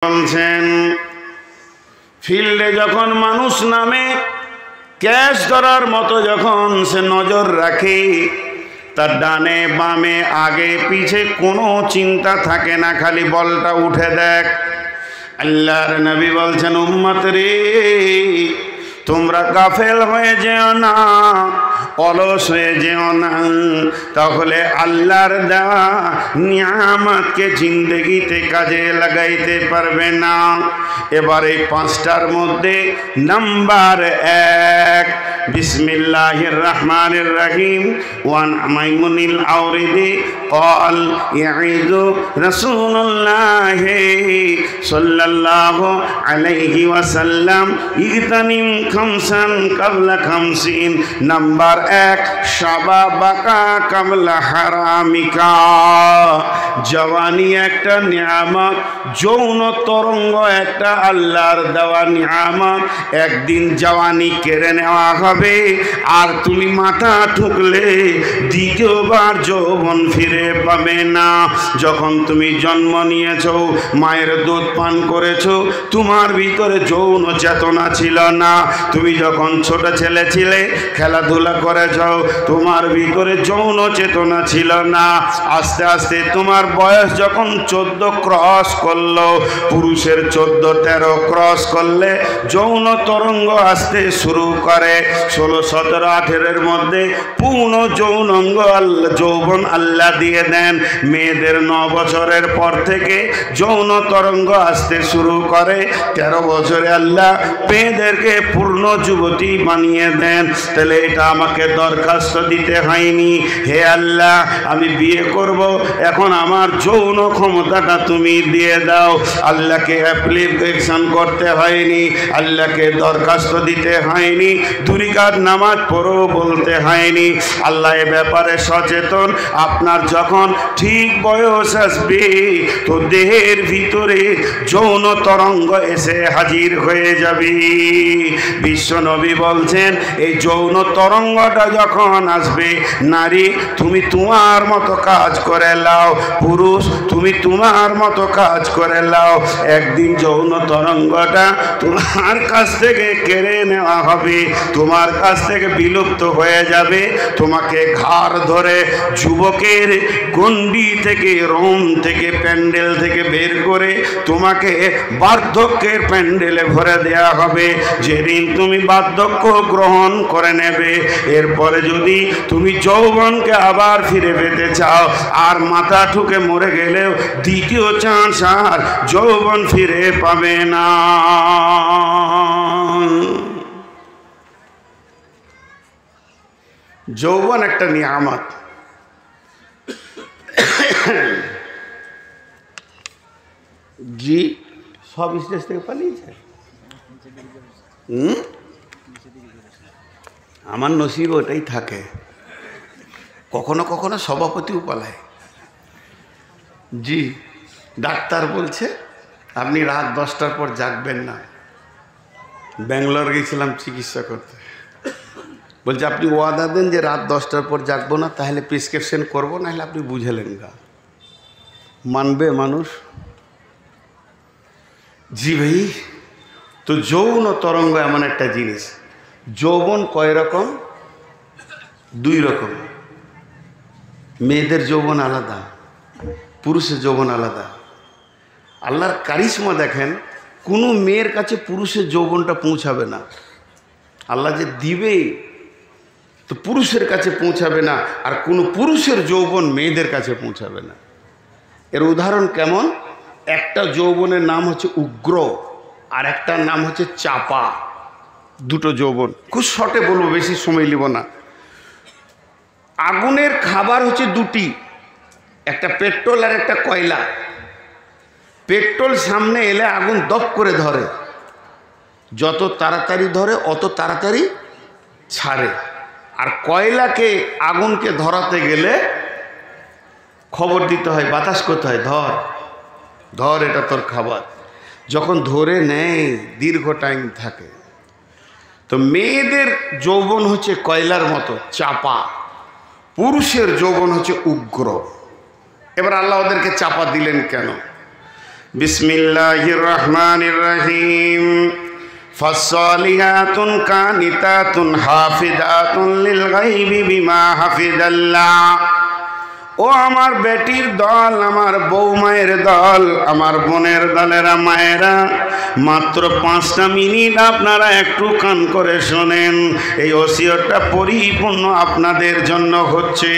বলছেন ফিল্ডে যখন মানুষ নামে ক্যাচ ধরার মতো যখন সে নজর রাখে, তার ডানে বামে আগে পিছে কোনো চিন্তা থাকে না, খালি বলটা উঠে দেখ। আল্লাহর নবী বলছেন, উম্মত রে তোমরা গাফেল হয়ে যেও না, অলস হয়ে যেও না, তাহলে আল্লাহর দেওয়া নিয়ামতকে জিন্দেগিতে কাজে লাগাইতে পারবে না। এবার এই পাঁচটার মধ্যে নাম্বার 1, বিসমিল্লাহির রহমানির রহিম। ওয়ান মাইমুনিল আওরিদি قال يعيد رسول الله صلى الله عليه وسلم اغتنم خمسا قبل خمسين। নাম্বার 1, শাবাবাকা কাবলা হারামিকা। জওয়ানি একটা নিয়ামত, যৌন তরঙ্গ একটা আল্লাহর দেওয়া নিয়ামত। একদিন জওয়ানি কেড়ে নেওয়া হবে, আর তুমি মাথা ঠুকলে দ্বিতীয়বার যৌবন ফিরে পাবে না। যখন তুমি জন্ম নিয়েছো, মায়ের দুধ পান করেছো, তোমার ভিতরে যৌন চেতনা ছিল না। তুমি যখন ছোট ছেলে ছিলে, খেলাধুলা করেছো, তোমার ভিতরে যৌন চেতনা ছিল না। আস্তে আস্তে তোমার বয়স যখন 14 ক্রস করলো, পুরুষের 14-13 ক্রস করলে যৌন তরঙ্গ আসতে শুরু করে। 16, 17, 18 মধ্যে পূর্ণ যৌনাঙ্গ যৌবন আল্লাহ দিয়ে দেন। মেয়েদের 9 বছরের পর থেকে যৌন তরঙ্গ আসতে শুরু করে। 13 বছরে আল্লাহ মেয়েদেরকে পূর্ণ যুবতী বানিয়ে দেন। তাহলে এটা আমাকে দরখাস্ত দিতে হয়নি, হে আল্লাহ আমি বিয়ে করব, এখন আমার যৌন ক্ষমতাটা তুমি দিয়ে দাও। আল্লাহকে অ্যাপ্লিকেশন করতে হয়নি, আল্লাহকে দরখাস্ত দিতে হয়নি, 2 রাকাত নামাজ পড়ো বলতে হয়নি। আল্লাহ এ ব্যাপারে সচেতন। আপনার যখন ঠিক বয়স আসবে, তো দেহের ভিতরে যৌন তরঙ্গ এসে হাজির হয়ে যাবে। বিশ্ব নবী বলছেন, এই যৌন তরঙ্গটা যখন আসবে, নারী তুমি তোমার মতো কাজ করে লাও, পুরুষ তুমি তোমার মতো কাজ করে লাও। একদিন যৌন তরঙ্গটা তোমার কাছ থেকে কেড়ে নেওয়া হবে, তোমার কাছ থেকে বিলুপ্ত হয়ে যাবে। তোমাকে ঘাড় ধরে যুবকের গণ্ডি থেকে, রোম থেকে, প্যান্ডেল থেকে বের করে তোমাকে বার্ধক্যের প্যান্ডেলে ভরে দেয়া হবে। যেদিন তুমি বার্ধক্য গ্রহণ করে নেবে, এরপরে যদি তুমি যৌবনকে আবার ফিরে পেতে চাও, আর মাথা ঠুকে মরে গেলেও দ্বিতীয় চান্স আর যৌবন ফিরে পাবে না। যৌবন একটা নিয়ামত। জি সব স্টেজ থেকে পালিয়েছে। আমার নসিব ওটাই থাকে, কখনো কখনো সভাপতিও পালায়। জি ডাক্তার বলছে আপনি রাত 10টার পর জাগবেন না। ব্যাঙ্গালোর গেছিলাম চিকিৎসা করতে, বলছে আপনি ওয়াদা দেন যে রাত 10টার পর জাগবো না, তাহলে প্রেসক্রিপশন করবো, নাহলে আপনি বুঝেলেন গা। মানবে মানুষ? জি ভাই। তো যৌন তরঙ্গ এমন একটা জিনিস। যৌবন কয় রকম? 2 রকম। মেয়েদের যৌবন আলাদা, পুরুষের যৌবন আলাদা। আল্লাহর কারিশমা দেখেন, কোনো মেয়ের কাছে পুরুষের যৌবনটা পৌঁছাবে না। আল্লাহ যে দিবে, তো পুরুষের কাছে পৌঁছাবে না, আর কোনো পুরুষের যৌবন মেয়েদের কাছে পৌঁছাবে না। এর উদাহরণ কেমন? একটা যৌবনের নাম হচ্ছে উগ্র, আর একটার নাম হচ্ছে চাপা। 2টো যৌবন, খুব শর্টে বলবো, বেশি সময় নিব না। আগুনের খাবার হচ্ছে 2টি, একটা পেট্রোল আর একটা কয়লা। পেট্রোল সামনে এলে আগুন দপ করে ধরে, যত তাড়াতাড়ি ধরে অত তাড়াতাড়ি ছাড়ে। আর কয়লাকে আগুনকে ধরাতে গেলে খবর দিতে হয়, বাতাস করতে হয়, ধর ধর এটা তোর খাবার। যখন ধরে নেয় দীর্ঘ টাইম থাকে। তো মেয়েদের যৌবন হচ্ছে কয়লার মতো চাপা, পুরুষের যৌবন হচ্ছে উগ্র। এবার আল্লাহ ওদেরকে চাপা দিলেন কেন? বিসমিল্লাহির রহমানির রহিম। ফাসসালিহাতুন কানিতাতুন হাফিজাতুন লিল গায়বি বিমা হাফিজাল্লাহ। ও আমার বেটির দল, আমার বৌমায়ের দল, আমার বোনের দলেরা, মায়েরা, মাত্র 5টা মিনিট আপনারা একটু কান করে শোনেন। এই ওসিয়তটা পরিপূর্ণ আপনাদের জন্য হচ্ছে।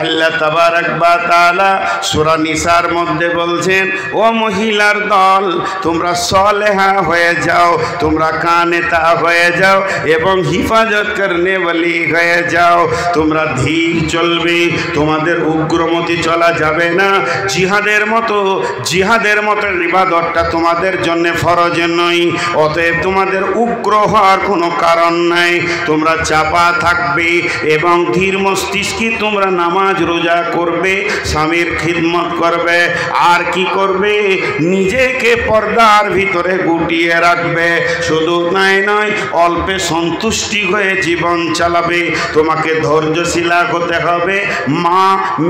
আল্লাহ তাবারক ওয়া তাআলা সূরা নিসার মধ্যে বলছেন, ও মহিলার দল, তোমরা সলেহা হয়ে যাও, তোমরা কানেতা হয়ে যাও এবং হিফাজত করনে ওয়ালি হয়ে যাও। তোমরা ধীর চলবে, তোমাদের উগ্রমতি চলা যাবে না। জিহাদের মতো ইবাদতটা তোমাদের জন্য ফরজ নয়, অতএব তোমাদের উগ্র হওয়ার কোনো কারণ নাই। তোমরা চাপা থাকবে এবং ধীর মস্তিষ্কে তোমরা নামাজ রোজা করবে, স্বামীর খিদমত করবে, আর কি করবে, নিজেকে পর্দার ভিতরে গুটিয়ে রাখবে। শুধু তাই নয়, অল্পে সন্তুষ্টি হয়ে জীবন চালাবে। তোমাকে ধৈর্যশীলা হতে হবে।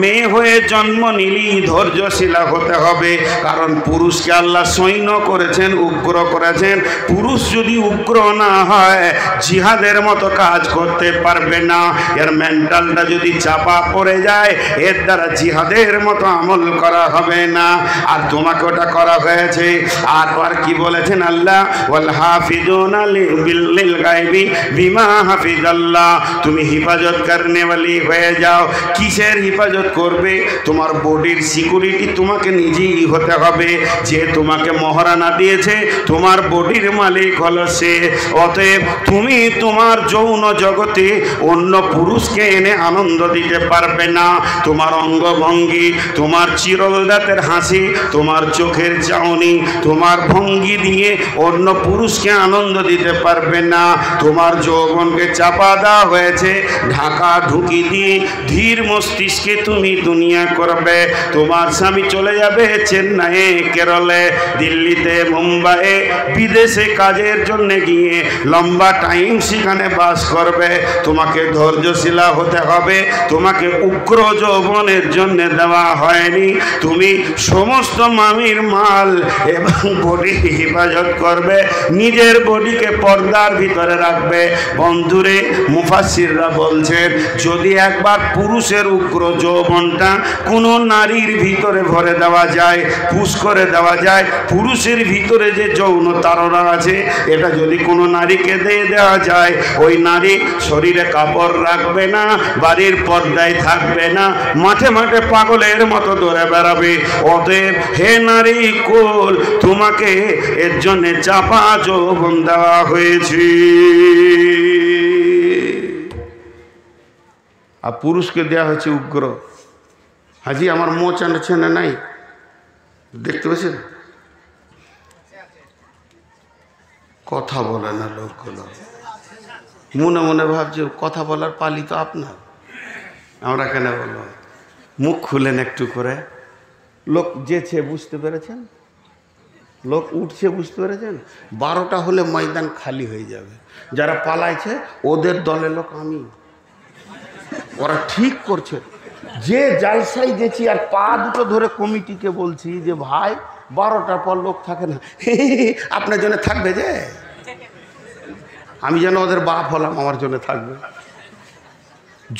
মেয়ে হয়ে জন্ম নিলেই ধৈর্যশীলা হতে হবে, কারণ পুরুষকে আল্লাহ সৈন্য করেছেন, উগ্র করেছেন। পুরুষ যদি উগ্র না হয়, জিহাদের মতো কাজ করতে পারবে না। এর মেন্টালটা যদি চাপা পড়ে যায়, এর দ্বারা জিহাদের মতো আমল করা হবে না। আর তোমাকে ওটা করা হয়েছে। আর কি বলেছেন আল্লাহ, ওয়াল হাফিজুনা লিল গায়বি বিমা হাফিজাল্লাহ। তুমি হিফাজত করনে ওয়ালি হয়ে যাও। কিসের হিফাজত করবে? তোমার বডির সিকিউরিটি তোমাকে নিজেই হতে হবে। যে তোমাকে মহারানা দিয়েছে, তোমার বডির মালিক হলো সে। অতএব তুমি তোমার যৌন জগতে অন্য পুরুষকে এনে আনন্দ দিতে পারবে না। তোমার অঙ্গভঙ্গি, তোমার চিরল দাঁতের হাসি, তোমার চোখের চাউনি, তোমার ভঙ্গি দিয়ে অন্য পুরুষকে আনন্দ দিতে পারবে না। তোমার যৌবনকে চাপা দেওয়া হয়েছে, ঢাকা ঢুকি দিয়ে ধীর মস্তিষ্কে তুমি দুনিয়া করবে। তোমার স্বামী চলে যাবে চেন্নাইয়ে, কেরলে, দিল্লিতে, মুম্বাইয়ে, বিদেশে কাজের জন্য গিয়ে লম্বা টাইম সেখানে বাস করবে। তোমাকে ধৈর্যশীলা হতে হবে। তোমাকে উগ্র যৌবনের জন্য দেওয়া হয়নি। তুমি সমস্ত মামির মাল এবং বডির হেফাজত করবে, নিজের বডিকে পর্দার ভিতরে রাখবে। বন্ধুরে, মুফাসসিররা বলছেন, যদি একবার পুরুষের উগ্র যৌবনটা কোনো নারীর ভিতরে ভরে দেওয়া যায়, পুশ করে দেওয়া যায়, পুরুষের ভিতরে যে যৌন তাড়না আছে, এটা যদি কোনো নারীকে দিয়ে দেওয়া যায়, ওই নারী শরীরে কাপড় রাখবে না, বাড়ির পর্দায় থাকবে না, মাঠে মাঠে পাগলের মতো দৌড়ে বেড়াবে। অতএব হে নারী কুল, তোমাকে এর জন্য চাপা যৌবন দেওয়া হয়েছে। আর পুরুষকে দেওয়া হয়েছে উগ্র। হাজি, আমার মোচ আনছে না, নাই দেখতে পাচ্ছেন? কথা বলে না লোকগুলো, মনে মনে ভাবছে কথা বলার পালি তো আপনার, আমরা কেন বলবো? মুখ খুলেন একটু করে। লোক যেছে, বুঝতে পেরেছেন? লোক উঠছে, বুঝতে পেরেছেন? 12টা হলে ময়দান খালি হয়ে যাবে। যারা পালাইছে ওদের দলের লোক আমি, ওরা ঠিক করছে। যে জালসাই গেছি আর পা দুটো ধরে কমিটিকে বলছি যে ভাই 12টার পর লোক থাকে না, আপনার জন্য থাকবে যে, আমি যেন ওদের বাপ হলাম, আমার জন্য থাকবে।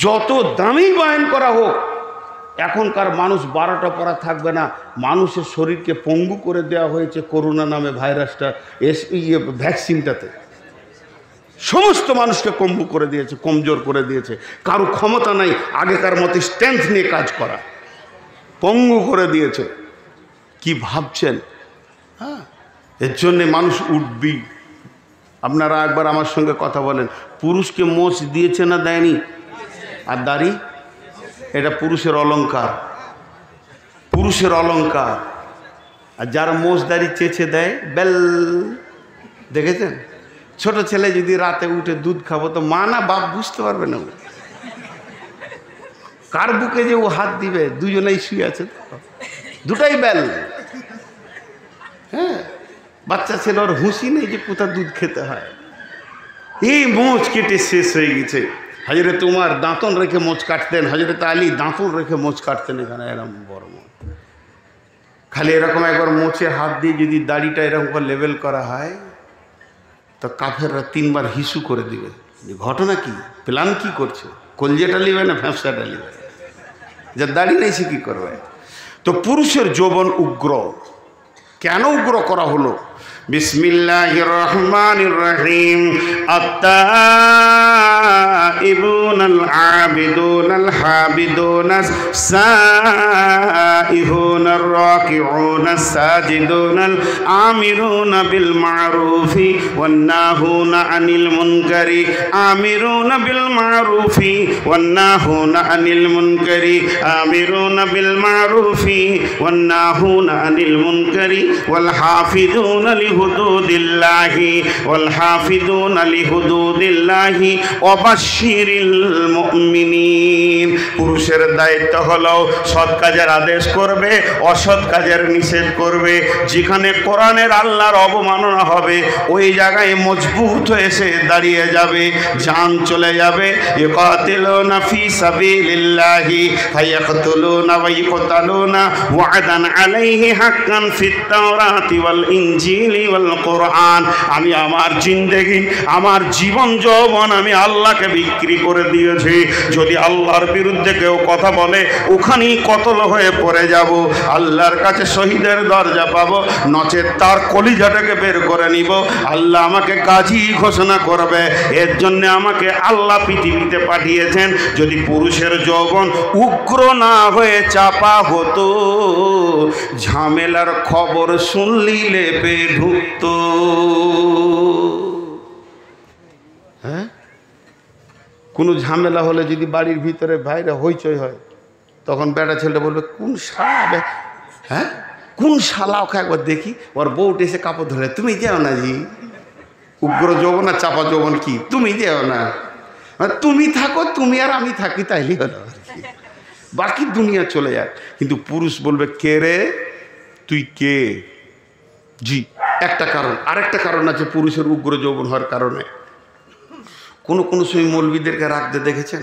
যত দামি বয়ান করা হোক, এখনকার মানুষ 12টা পরা থাকবে না। মানুষের শরীরকে পঙ্গু করে দেওয়া হয়েছে করোনা নামে ভাইরাসটা, ভ্যাকসিনটাতে সমস্ত মানুষকে কম্বু করে দিয়েছে, কমজোর করে দিয়েছে। কারো ক্ষমতা নাই আগেকার মতো স্ট্রেংথ নিয়ে কাজ করা, পঙ্গু করে দিয়েছে। কি ভাবছেন? হ্যাঁ, এর জন্যে মানুষ উঠবি। আপনারা একবার আমার সঙ্গে কথা বলেন, পুরুষকে মোচ দিয়েছে না দেয়নি? আর দাড়ি, এটা পুরুষের অলংকার, পুরুষের অলংকার। আর যারা মোচ দাড়ি চেঁচে দেয়, বেল, দেখেছেন? ছোট ছেলে যদি রাতে উঠে দুধ খাবো, তো মা না বাপ বুঝতে পারবে না কার বুকে যে ও হাত দিবে। দুজনেই শুয়ে আছে, দুটাই বেল। হ্যাঁ, বাচ্চা ছেলে, ওর হুঁশি নেই যে কোথা দুধ খেতে হয়। এই মোচ কেটে শেষ হয়ে গেছে। হযরত উমর দাঁতন রেখে মোচ কাটতেন, হযরত আলী দাঁতন রেখে মোচ কাটতেন। এখানে এরম বড় মোচ, খালি এরকম একবার মোচে হাত দিয়ে যদি দাড়িটা এরকম করে লেবেল করা হয় তো কাফেররা 3 বার হিসু করে দিবে। ঘটনা কি, প্ল্যান কি করছে, কলজেটা নিবে না ফ্যাঁসটা নিবে, যার দাড়ি নেই সে কি করবে। তো পুরুষের যৌবন উগ্র, কেন উগ্র করা হলো? বিসমিল্লাহির রহমানির রহিম। আত-তাইবুনাল আবিদুনাল হাবিদুনাস সাইহুনার রাকিউনাস সাজিদুনাল আমিরুনা বিল মারুফি ওয়ান নাহুনা আনিল মুনকারি আমিরুনা বিল মারুফি ওয়ান নাহুনা আনিল মুনকারি আমিরুনা বিল মারুফি ওয়ান নাহুনা আনিল মুনকারি ওয়াল হাফিজুনা লিহুদুদিল্লাহি ওয়াল হাফিজুনা লিহুদুদিল্লাহি ওয়া বাশশিরিল মুমিনিন। পুরুষের দায়িত্ব হলো সৎ কাজের আদেশ করবে, অসৎ কাজের নিষেধ করবে। যেখানে কোরআনের আল্লাহর অবমাননা হবে ওই জায়গায় মজবুত হয়ে এসে দাঁড়িয়ে যাবে, জান চলে যাবে। ইকাতিলুনা ফি সাবিলিল্লাহি ফায়াকতুলুনা ওয়া ইকতালুনা ওয়া'দান আলাইহি হাক্কান ফিত তাওরাতি ওয়াল ইনজিলি ওয়াল কোরআন। আমি আমার জিন্দেগি, আমার জীবন যৌবন আমি আল্লাহকে বিক্রি করে দিয়েছি। যদি আল্লাহর বিরুদ্ধে কেউ কথা বলে ওখানেই কতল হয়ে পড়ে যাব, আল্লাহর কাছে শহীদের দরজা পাবো, নচেত তার কলিজাটাকে বের করে নিব। আল্লাহ আমাকে গাজী ঘোষণা করবে। এর জন্য আমাকে আল্লাহ পৃথিবীতে পাঠিয়েছেন। যদি পুরুষের যৌবন উগ্র না হয়ে চাপা হতো, ঝামেলার খবর শুনলি লেপে ঢুকত। হ্যাঁ, কোনো ঝামেলা হলে যদি বাড়ির ভিতরে বাইরে হইচই হয়, তখন বেটা ছেলেটা বলবে কোন শালা, হ্যাঁ কোন শালা, ওকে একবার দেখি। ওর বউটা এসে কাপড় ধরে, তুমি যেও না জি। উগ্র যৌবন আর চাপা যৌবন কি, তুমি যেও না, তুমি থাকো, তুমি আর আমি থাকি, তাইলেই হলো আর কি, বাকি দুনিয়া চলে যাক। কিন্তু পুরুষ বলবে কে রে তুই কে? জি, একটা কারণ। আরেকটা কারণ আছে পুরুষের উগ্র যৌবন হওয়ার কারণে। কোনো সময় মৌলবীদেরকে রাখতে দেখেছেন?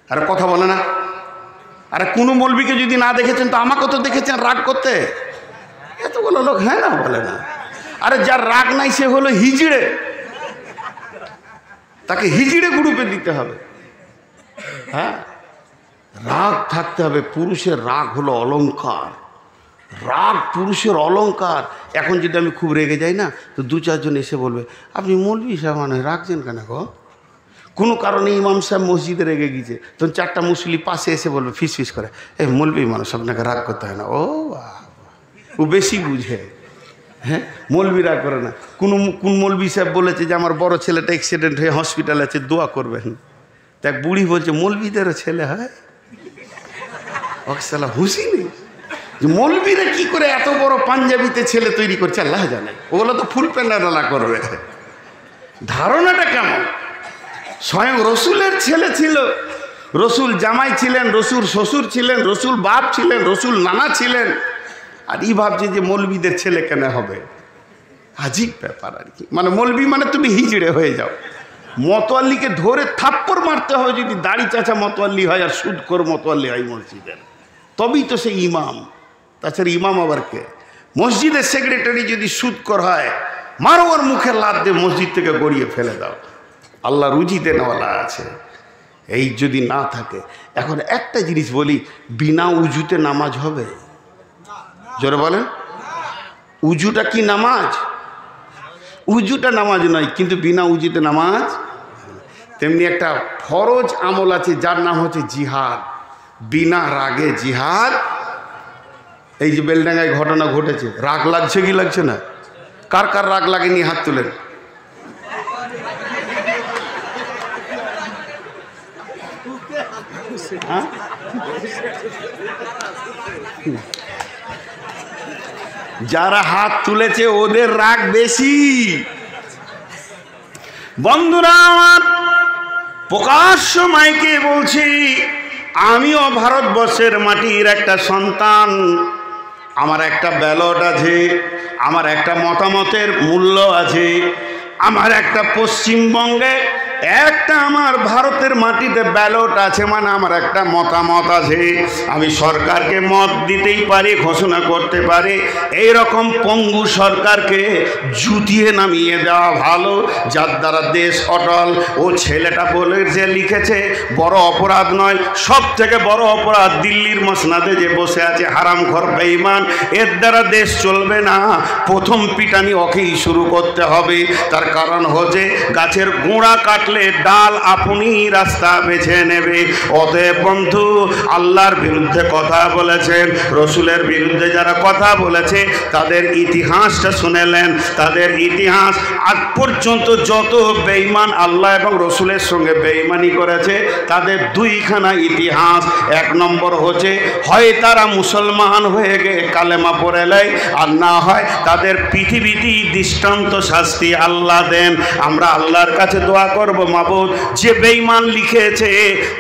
আরে কথা বলে না। আরে কোনো মৌলবীকে যদি না দেখেছেন তো আমাকে তো দেখেছেন রাগ করতে। এতগুলো লোক হ্যাঁ না বলে না। আরে যার রাগ নাই সে হলো হিজড়ে, তাকে হিজড়ে গ্রুপে দিতে হবে। হ্যাঁ, রাগ থাকতে হবে। পুরুষের রাগ হলো অলংকার, রাগ পুরুষের অলংকার। এখন যদি আমি খুব রেগে যাই না, তো 2-4 জন এসে বলবে আপনি মৌলবী সাহেব মানে রাগছেন কেন গো? কোনো কারণে ইমাম সাহেব মসজিদে রেগে গিয়েছে, তখন 4টা মুসলিম পাশে এসে বলবে ফিস ফিস করে, এই মৌলবী মানুষ আপনাকে রাগ করতে হয় না। ও বেশি বুঝে। হ্যাঁ, মৌলবী রাগ করে না। কোন মৌলবী সাহেব বলেছে যে আমার বড় ছেলেটা অ্যাক্সিডেন্ট হয়ে হসপিটালে আছে, দোয়া করবেন। তা এক বুড়ি বলছে মৌলবীদেরও ছেলে হয়? ওকে সালা হুঁশি নেই যে মৌলবীরা কি করে এত বড় পাঞ্জাবিতে ছেলে তৈরি করছে, আল্লাহ জানে। ওগুলো তো ফুল প্যান্ডালা করবে। ধারণাটা কেমন? স্বয়ং রসুলের ছেলে ছিল, রসুল জামাই ছিলেন, রসুল শ্বশুর ছিলেন, রসুল বাপ ছিলেন, রসুল নানা ছিলেন, আর ই ভাবছে যে মৌলবীদের ছেলে কেন হবে? আজীব ব্যাপার আর কি। মানে মৌলবী মানে তুমি হিজড়ে হয়ে যাও। মতোয়াল্লিকে ধরে থাপ্পড় মারতে হয় যদি দাড়ি চাচা মতোয়াল্লি হয় আর সুদখোর মতোয়াল্লি হয় মসজিদের, তবেই তো সে ইমাম। তাছাড়া ইমাম আবার কে? মসজিদের সেক্রেটারি যদি সুদখোর হয়, মারো ওর মুখে লাত দিয়ে মসজিদ থেকে গড়িয়ে ফেলে দাও। আল্লাহ রুজিতে নেওয়ালা আছে। এই যদি না থাকে, এখন একটা জিনিস বলি, বিনা উজুতে নামাজ হবে? জোরে বলেন, উজুটা কি নামাজ? উজুটা নামাজ নয়, কিন্তু বিনা উজুতে নামাজ। তেমনি একটা ফরজ আমল আছে যার নাম হচ্ছে জিহাদ। বিনা রাগে জিহাদ। এই যে বেলডাঙ্গায় ঘটনা ঘটেছে, রাগ লাগছে কি লাগছে না? কার কার রাগ লাগেনি হাত তুলেন। হ্যাঁ, যারা হাত তুলেছে ওদের রাগ বেশি। বন্ধুরা আমার, প্রকাশ্য মাইকে বলছি, আমিও ভারতবর্ষের মাটির একটা সন্তান। আমার একটা ব্যালট আছে, আমার একটা মতামতের মূল্য আছে, আমার একটা পশ্চিমবঙ্গে একটা আমার ভারতের মাটিতে ব্যালট আছে, মানে আমার একটা মতামত আছে, আমি সরকারকে মত দিতেই পারি, ঘোষণা করতে পারি। এই রকম পঙ্গু সরকারকে জুতিয়ে নামিয়ে দেওয়া ভালো, যার দ্বারা দেশ অটল। ও ছেলেটা বলে যে লিখেছে বড় অপরাধ নয়, সব থেকে বড় অপরাধ দিল্লির মসনাদে যে বসে আছে হারামখোর বেঈমান, এর দ্বারা দেশ চলবে না। প্রথম পিটানি ওকেই শুরু করতে হবে। তার কারণ হচ্ছে গাছের গোড়া কাটলে ডাল আপনি রাস্তা বেছে নেবে। অতএব বন্ধু, আল্লাহর বিরুদ্ধে কথা বলেছেন, রসুলের বিরুদ্ধে যারা কথা বলেছে তাদের ইতিহাসটা শুনেলেন। তাদের ইতিহাস আজ পর্যন্ত যত বেঈমান আল্লাহ এবং রসুলের সঙ্গে বেঈমানি করেছে তাদের দুইখানা ইতিহাস। এক নম্বর হচ্ছে হয় তারা মুসলমান হয়ে গিয়ে কালেমা পড়ে নেয়, আর না হয় তাদের পৃথিবীতেই দৃষ্টান্ত শাস্তি আল্লাহ দেন। আমরা আল্লাহর কাছে দোয়া করব, মাবুদ যে বেঈমান লিখেছে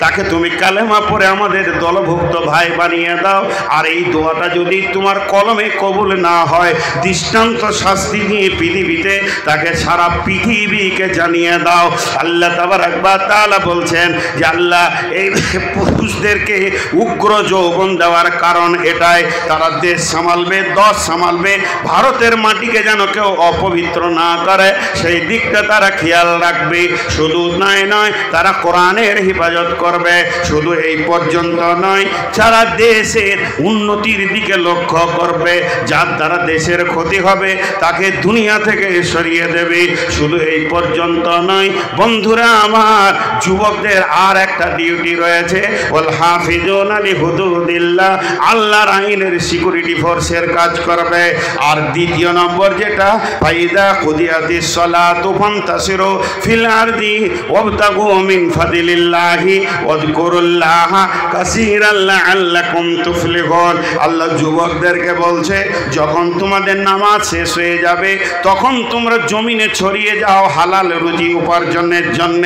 তাকে তুমি কালেমা পড়ে আমাদের দলভুক্ত ভাই বানিয়ে দাও। আর এই দোয়াটা যদি তোমার কলমে কবুল না হয়, দৃষ্টান্ত শাস্তি দিয়ে পৃথিবীতে তাকে সারা পৃথিবীকে জানিয়ে দাও। আল্লাহ তাবারক ওয়া তাআলা বলছেন যে আল্লাহ এই পুরুষদেরকে উগ্র যৌবন দেওয়ার কারণ এটাই, তারা দেশ সামালবে, দশ সামালবে, ভারতের মাটিকে যেন কেউ অপবিত্র না করে সেই দিকটা তারা খেয়াল রাখবে। শুধু নয়, তারা কোরআনের হেফাজত করবে। শুধু এই পর্যন্ত নয়, সারা দেশের উন্নতির দিকে লক্ষ্য করবে। যার দ্বারা দেশের ক্ষতি হবে তাকে দুনিয়া থেকে সরিয়ে দেবে। শুধু এই পর্যন্ত নয় বন্ধুরা আমার, যুবকদের আর একটা ডিউটি রয়েছে, ওয়াল হাফিজুনা লিহুদুদিল্লাহ, আল্লাহর আইনের সিকিউরিটি ফোর্সের কাজ করবে। আর দ্বিতীয় নম্বর যেটা, ফাইদা কুদিয়াতিস সালাতু ফান্তাসিরু ফিল আরদি ওয়াবতাগু মিন ফাদলিল্লাহি ওয়াযকুরুল্লাহা কাসীরান লাআল্লাকুম তুফলিহুন। আল্লাহ যুবকদেরকে বলছে যখন তোমাদের নামাজ শেষ হয়ে যাবে তখন তোমরা জমিনে ছড়িয়ে যাও হালাল রুজি উপার্জনের জন্য।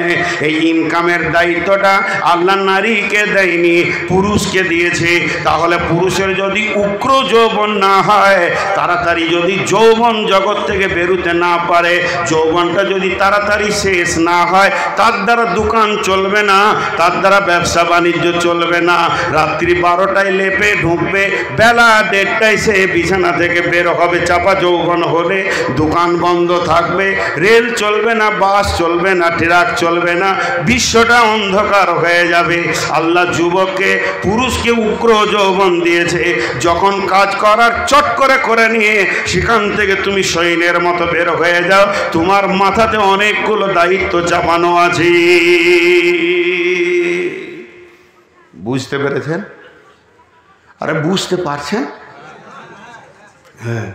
এই ইনকামের দায়িত্বটা আল্লাহ নারীকে দেয়নি, পুরুষকে দিয়েছে। তাহলে পুরুষের যদি উগ্র যৌবন না হয়, তাড়াতাড়ি যদি যৌবন জগৎ থেকে বেরোতে না পারে, যৌবনটা যদি তাড়াতাড়ি শেষ না হয়, তার দ্বারা দোকান চলবে না, তার দ্বারা ব্যবসা বাণিজ্য চলবে না। রাত্রি 12টায় লেপে ঢুকবে, বেলা 1:30টায় সে বিছানা থেকে বের হবে। চাপা যৌবন হলে দোকান বন্ধ থাকবে, রেল চলবে না, বাস চলবে না, ট্রাক চলবে না, বিশ্বটা অন্ধকার হয়ে যাবে। আল্লাহ যুবককে, পুরুষকে উগ্র যৌবন দিয়েছে। যখন কাজ করার চট করে নিয়ে সেখান থেকে তুমি সৈন্যের মতো বের হয়ে যাও, তোমার মাথাতে অনেকগুলো দায়িত্ব চাপানো আছে। বুঝতে পেরেছেন? আরে বুঝতে পারছেন? হ্যাঁ,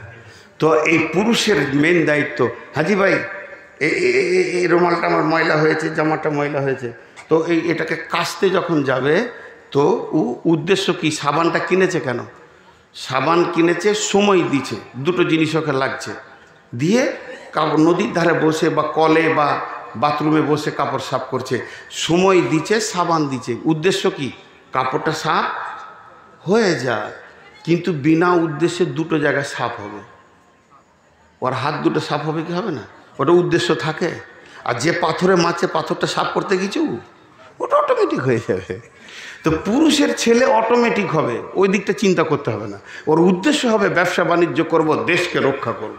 তো এই পুরুষের মেন দায়িত্ব, হাজি ভাই এই রুমালটা আমার ময়লা হয়েছে, জামাটা ময়লা হয়েছে, তো এটাকে কাচতে যখন যাবে তো উদ্দেশ্য কি? সাবানটা কিনেছে কেন? সাবান কিনেছে, সময় দিচ্ছে, দুটো জিনিস ওকে লাগছে, দিয়ে কাপড় নদীর ধারে বসে বা কলে বা বাথরুমে বসে কাপড় সাফ করছে, সময় দিচ্ছে, সাবান দিচ্ছে, উদ্দেশ্য কি? কাপড়টা সাফ হয়ে যায়। কিন্তু বিনা উদ্দেশ্যে দুটো জায়গায় সাফ হবে, ওর হাত দুটো সাফ হবে কি হবে না? ওটা উদ্দেশ্য থাকে। আর যে পাথরে মাছে পাথরটা সাফ করতে কিছু, ওটা অটোমেটিক হয়ে যাবে। তো পুরুষের ছেলে অটোমেটিক হবে, ওই দিকটা চিন্তা করতে হবে না। ওর উদ্দেশ্য হবে ব্যবসা বাণিজ্য করব, দেশকে রক্ষা করব,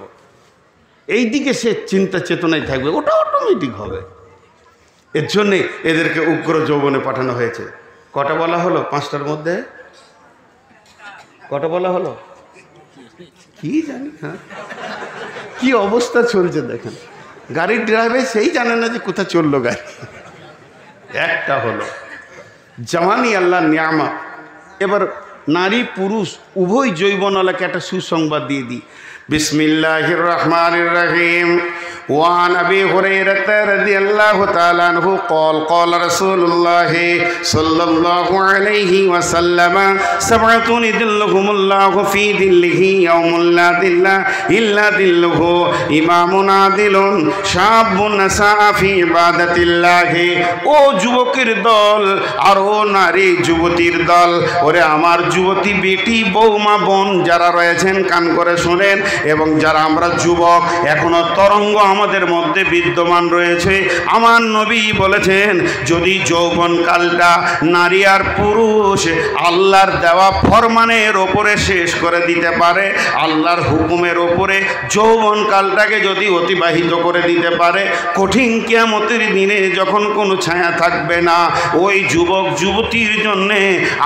এই দিকে সে চিন্তা চেতনায় থাকবে, ওটা অটোমেটিক হবে। এর জন্যে এদেরকে উগ্র যৌবনে পাঠানো হয়েছে। কটা বলা হলো? 5টার মধ্যে কটা বলা হলো কি জানি। হ্যাঁ, কি অবস্থা চলছে দেখেন। গাড়ির ড্রাইভার সেই জানে না যে কোথা চললো গাড়ি। একটা হলো জওয়ানি আল্লাহ নিয়ামত। এবার নারী পুরুষ উভয় যৌবনওয়ালাকে একটা সুসংবাদ দিয়ে দিই। বিসমিল্লাহির রহমানির রহিম। وعن أبي هريرة رضي الله تعالى عنه قال قال رسول الله صلى الله عليه وسلم سبعة يظلهم الله في ظله يوم لا ظل إلا ظله إمام عادل شاب نشأ في عبادة الله। ও যুবকের দল আর ও নারী যুবতীর দল, ওরে আমার যুবতী বেটি বৌমা বোন যারা রয়েছেন কান করে শুনেন, এবং যারা আমরা যুবক এখনো তরঙ্গ আমাদের মধ্যে বিদ্যমান রয়েছে, আমার নবী বলেছেন যদি যৌবনকালটা নারী আর পুরুষ আল্লাহর দেওয়া ফরমানের ওপরে শেষ করে দিতে পারে, আল্লাহর হুকুমের ওপরে যৌবনকালটাকে যদি অতিবাহিত করে দিতে পারে, কঠিন কিয়ামতের দিনে যখন কোনো ছায়া থাকবে না, ওই যুবক যুবতীর জন্যে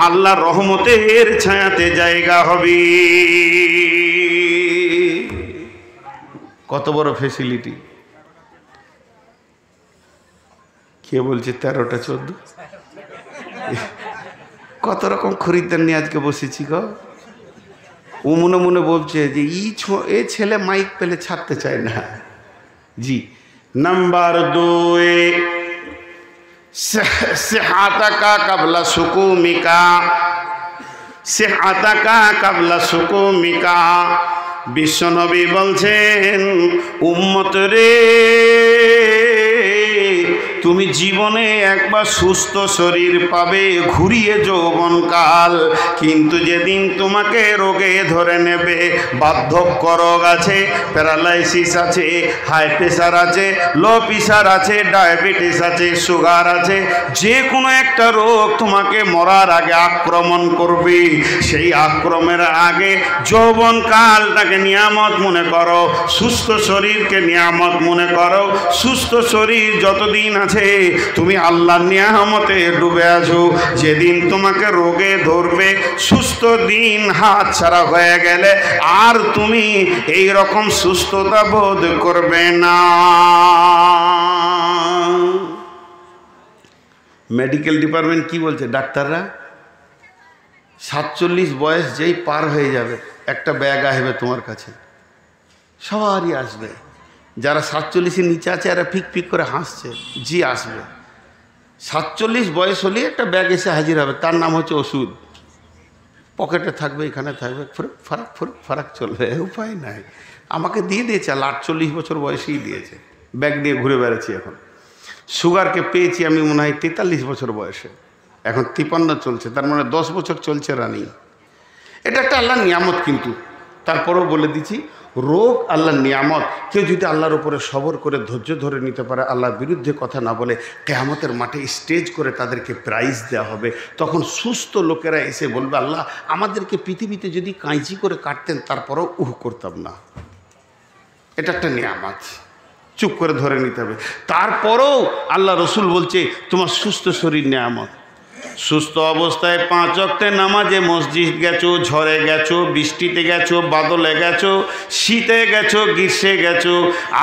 আল্লাহর রহমতের ছায়াতে জায়গা হবে। কত বড় ফেসিলিটি! কে বলছে 13টা 14? কত রকম খরিদ্দার নিয়ে আজকে বসেছি গো। ও মনে মনে বলছে যে এ ছেলে মাইক পেলে ছাড়তে চায় না। জি, নাম্বার 2, সেহাতাকা কাবলা সুকুমিকা, সেহাতাকা কাবলা সুকুমিকা। বিশ্বনবী বলছেন উম্মত রে, তুমি জীবনে একবার সুস্থ শরীর পাবে, ঘুরিয়ে যৌবনকাল, কিন্তু যেদিন তোমাকে রোগে ধরে নেবে, বার্ধক্য রোগ আছে, প্যারালাইসিস আছে, হাই প্রেশার আছে, লো প্রেশার আছে, ডায়াবেটিস আছে, সুগার আছে, যে কোনো একটা রোগ তোমাকে মরার আগে আক্রমণ করবে, সেই আক্রমণের আগে যৌবনকালটাকে নিয়ামত মনে করো, সুস্থ শরীরকে নিয়ামত মনে করো। সুস্থ শরীর যতদিন আছে তুমি আল্লাহর নিয়ামতে ডুবে আছো, যেদিন তোমাকে রোগে ধরবে, সুস্থ দিন হাত ছাড়া হয়ে গেলে আর তুমি এই রকম সুস্থতা বোধ করবে না। মেডিকেল ডিপার্টমেন্ট কি বলছে ডাক্তাররা? 47 বয়স যেই পার হয়ে যাবে একটা ব্যাগ আসবে তোমার কাছে, সবারই আসবে। যারা 47-এর নিচে আছে এরা ফিক ফিক করে হাসছে, জি আসবে। 47 বয়স হলে একটা ব্যাগ এসে হাজির হবে, তার নাম হচ্ছে ওষুধ। পকেটে থাকবে, এখানে থাকবে, ফুরুক ফারাক চলবে, উপায় নাই। আমাকে দিয়ে দিয়েছে, 48 বছর বয়সেই দিয়েছে, ব্যাগ নিয়ে ঘুরে বেড়াচ্ছি এখন। সুগারকে পেয়েছি আমি মনে হয় 43 বছর বয়সে, এখন 53 চলছে, তার মানে 10 বছর চলছে রানিং। এটা একটা আল্লাহর নিয়ামত, কিন্তু তারপরেও বলে দিচ্ছি রোগ আল্লাহর নিয়ামত। কেউ যদি আল্লাহর উপরে সবর করে ধৈর্য ধরে নিতে পারে, আল্লাহর বিরুদ্ধে কথা না বলে, কিয়ামতের মাঠে স্টেজ করে তাদেরকে প্রাইজ দেওয়া হবে। তখন সুস্থ লোকেরা এসে বলবে আল্লাহ আমাদেরকে পৃথিবীতে যদি কাঁচি করে কাটতেন তারপরেও করতাম না। এটা একটা নিয়ামত, চুপ করে ধরে নিতে হবে। তারপরেও আল্লাহ রসুল বলছে তোমার সুস্থ শরীর নিয়ামত। সুস্থ অবস্থায় 5 ওয়াক্তের নামাজে মসজিদ গেছো, ঝড়ে গেছো, বৃষ্টিতে গেছো, বাদলে গেছো, শীতে গেছো, গ্রীষ্মে গেছো,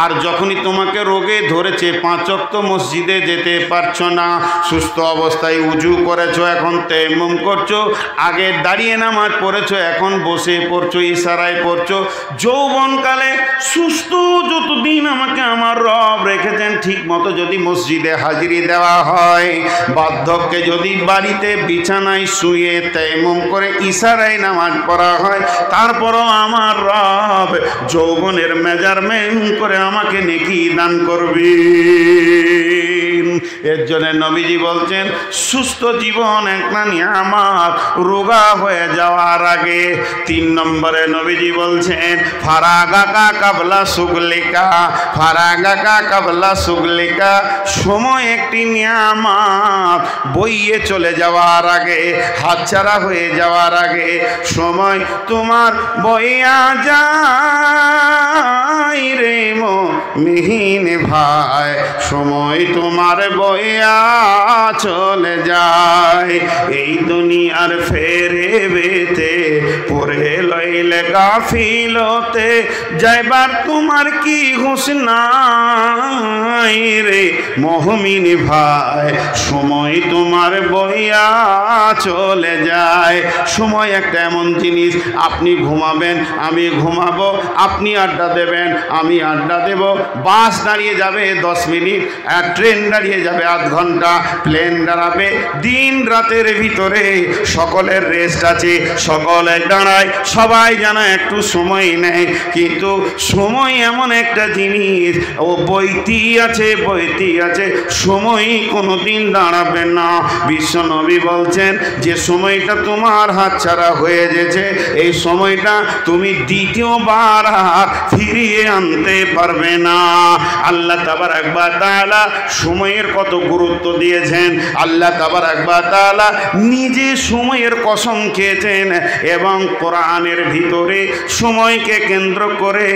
আর যখনই তোমাকে রোগে ধরেছে 5 ওয়াক্ত মসজিদে যেতে পারছো না, সুস্থ অবস্থায় উজু করেছো, এখন তায়াম্মুম করছো, আগে দাঁড়িয়ে নামাজ পড়েছো, এখন বসে পড়ছো, ইশারায় পড়ছো। যৌবনকালে সুস্থ যতদিন আমাকে আমার রব রেখেছেন ঠিক মতো যদি মসজিদে হাজিরি দেওয়া হয়, বার্ধক্যে যদি বাড়িতে বিছানায় শুয়ে তায়াম্মুম করে ইশারায় নামাজ পড়া হয়, তারপরও আমার রব যৌবনের মেজারমেন্ট করে আমাকে নেকি দান করবে। এর জন্য নবীজি বলছেন সুস্থ জীবন একটা নিয়ামত রোগা হয়ে যাওয়ার আগে। 3 নম্বরে নবীজি বলছেন ফারাগাকা কাবলা সুগলিকা, ফারাগাকা কাবলা সুগলিকা, সময় একটি নিয়ামত, বইয়ে চলে যাওয়ার আগে, হাতছাড়া হয়ে যাওয়ার আগে সময় তোমার বইয়া যায় রে মুমিন ভাই, সময় তোমার বইয়া চলে যায়। এই দুনিয়ার ফেরে বেতে পড়ে লইলে গাফিলতে, যাইবার তোমার কি হুঁশ নাই রে মুমিন ভাই, সময় তোমার বইয়া চলে যায়। সময় একটা এমন জিনিস, আপনি ঘুমাবেন আমি ঘুমাবো, আপনি আড্ডা দেবেন আমি আড্ডা দেব, বাস দাঁড়িয়ে যাবে 10 মিনিট, ট্রেন দাঁড়িয়ে যাবে আধ ঘন্টা, প্লেন দাঁড়াবে, দিন রাতের ভিতরে সকলের রেস্ট আছে, সকলে চুলায় দাঁড়ায়, সবাই যেন একটু সময় নেয়, কিন্তু সময় এমন একটা জিনিস, ও বইতেই আছে, সময় কোনোদিন দাঁড়াবে না। বিশ্বনবী বলছেন যে সময়টা তোমার হাতছাড়া হয়ে গেছে, এই সময়টা তুমি দ্বিতীয়বার ফিরিয়ে আনতে পারবে না। আল্লাহ তাবারক ওয়া তাআলা সময়ের কত গুরুত্ব দিয়েছেন। আল্লাহ তাবারক ওয়া তাআলা নিজে সময়ের কসম খেয়েছেন এবং কোরআনের ভিতরে সময়কে কেন্দ্র করে